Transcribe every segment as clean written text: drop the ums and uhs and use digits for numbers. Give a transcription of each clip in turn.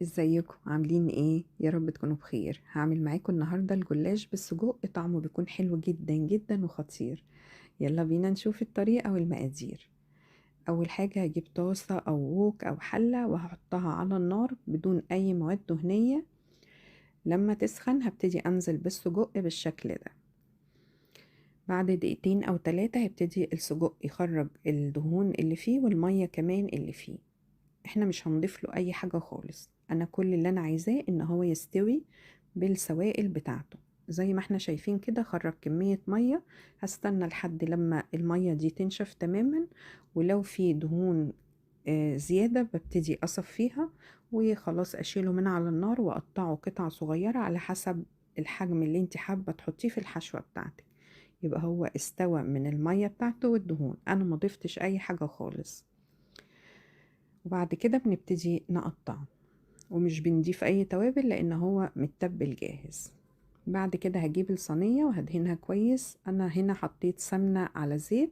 ازيكم عاملين ايه؟ يا رب تكونوا بخير. هعمل معاكم النهارده الجلاش بالسجق، طعمه بيكون حلو جدا جدا وخطير. يلا بينا نشوف الطريقه والمقادير. اول حاجه هجيب طاسه او ووك او حله وهحطها على النار بدون اي مواد دهنيه. لما تسخن هبتدي انزل بالسجق بالشكل ده. بعد دقيقتين او 3 هيبتدي السجق يخرج الدهون اللي فيه والميه كمان اللي فيه. احنا مش هنضيف له اي حاجة خالص، انا كل اللي انا عايزاه ان هو يستوي بالسوائل بتاعته. زي ما احنا شايفين كده خرج كمية مية. هستنى لحد لما المية دي تنشف تماما، ولو في دهون زيادة ببتدي اصفيها وخلاص اشيله من على النار واقطعه قطع صغيرة على حسب الحجم اللي انت حابة تحطيه في الحشوة بتاعتك. يبقى هو استوى من المية بتاعته والدهون، انا ما ضفتش اي حاجة خالص. وبعد كده بنبتدي نقطعه، ومش بنضيف اي توابل لان هو متبل جاهز. بعد كده هجيب الصينية وهدهنها كويس. انا هنا حطيت سمنة على زيت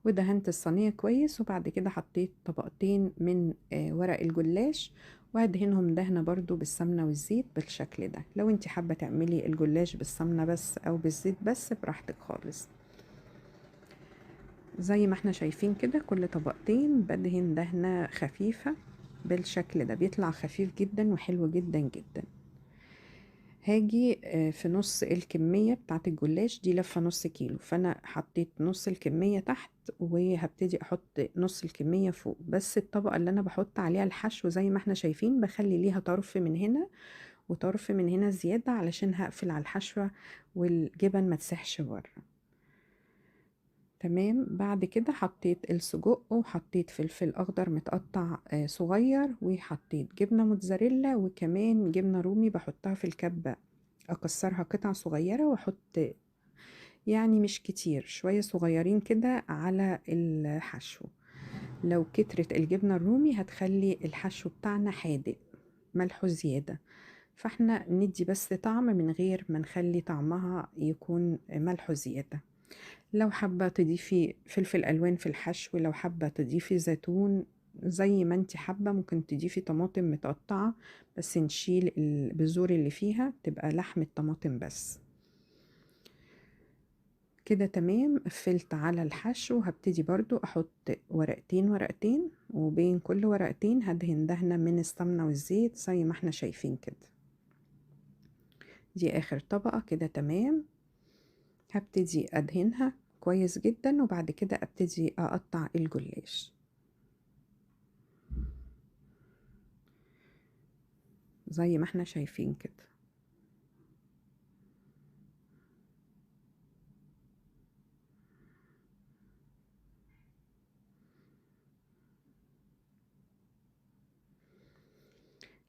ودهنت الصينية كويس، وبعد كده حطيت طبقتين من ورق الجلاش وهدهنهم دهنة برضو بالسمنة والزيت بالشكل ده. لو انت حابة تعملي الجلاش بالسمنة بس او بالزيت بس براحتك خالص. زي ما احنا شايفين كده كل طبقتين بدهن دهنة خفيفة بالشكل ده، بيطلع خفيف جدا وحلو جدا جدا. هاجي في نص الكمية بتاعت الجلاش دي لفة نص كيلو، فانا حطيت نص الكمية تحت وهبتدي احط نص الكمية فوق. بس الطبقة اللي انا بحط عليها الحشو زي ما احنا شايفين بخلي ليها طرف من هنا وطرف من هنا زيادة علشان هقفل على الحشوة والجبن ما تسحش بره. تمام. بعد كده حطيت السجق وحطيت فلفل اخضر متقطع صغير، وحطيت جبنة موتزاريلا وكمان جبنة رومي بحطها في الكبة، اكسرها قطع صغيرة واحط يعني مش كتير، شوية صغيرين كده على الحشو. لو كترت الجبنة الرومي هتخلي الحشو بتاعنا حادق، ملحه زيادة، فاحنا ندي بس طعم من غير ما نخلي طعمها يكون ملحه زيادة. لو حابة تضيفي فلفل ألوان في الحشو، لو حابة تضيفي زيتون زي ما انت حابة، ممكن تضيفي طماطم متقطعة بس نشيل البذور اللي فيها تبقى لحم الطماطم بس. كده تمام. قفلت على الحشو، هبتدي برضو احط ورقتين ورقتين، وبين كل ورقتين هدهن دهنة من السمنة والزيت زي ما احنا شايفين كده. دي اخر طبقة. كده تمام. هبتدي ادهنها كويس جدا وبعد كده ابتدي اقطع الجلاش زي ما احنا شايفين كده.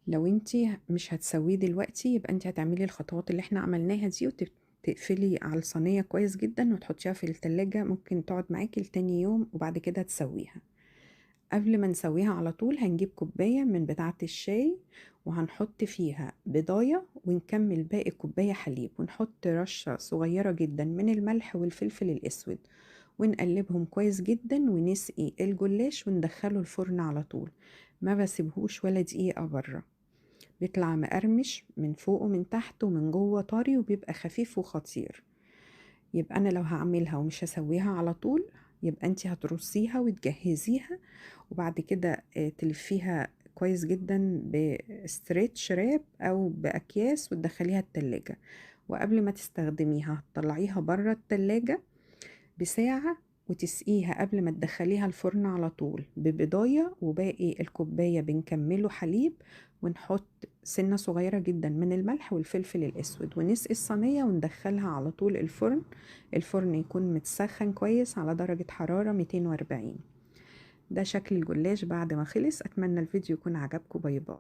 لو انتي مش هتسويه دلوقتي يبقى انتي هتعملي الخطوات اللي احنا عملناها دي وتقفلي على الصينية كويس جدا وتحطيها في التلاجة، ممكن تقعد معاكي لتاني يوم وبعد كده تسويها. قبل ما نسويها على طول هنجيب كوباية من بتاعة الشاي وهنحط فيها بضاية ونكمل باقي كوباية حليب، ونحط رشة صغيرة جدا من الملح والفلفل الأسود ونقلبهم كويس جدا ونسقي الجلاش وندخله الفرن على طول. ما بسيبهوش ولا دقيقة بره، بيطلع مقرمش من فوق ومن تحت ومن جوه طري وبيبقى خفيف وخطير. يبقى انا لو هعملها ومش هسويها على طول يبقى انتي هترصيها وتجهزيها وبعد كده تلفيها كويس جدا بستريتش راب او باكياس وتدخليها التلاجة. وقبل ما تستخدميها هتطلعيها بره التلاجة بساعة وتسقيها قبل ما تدخليها الفرن على طول ببضاية، وباقي الكوباية بنكمله حليب ونحط سنة صغيرة جدا من الملح والفلفل الأسود ونسقي الصينية وندخلها على طول الفرن. الفرن يكون متسخن كويس على درجة حرارة 240. ده شكل الجلاش بعد ما خلص. أتمنى الفيديو يكون عجبكم. باي باي.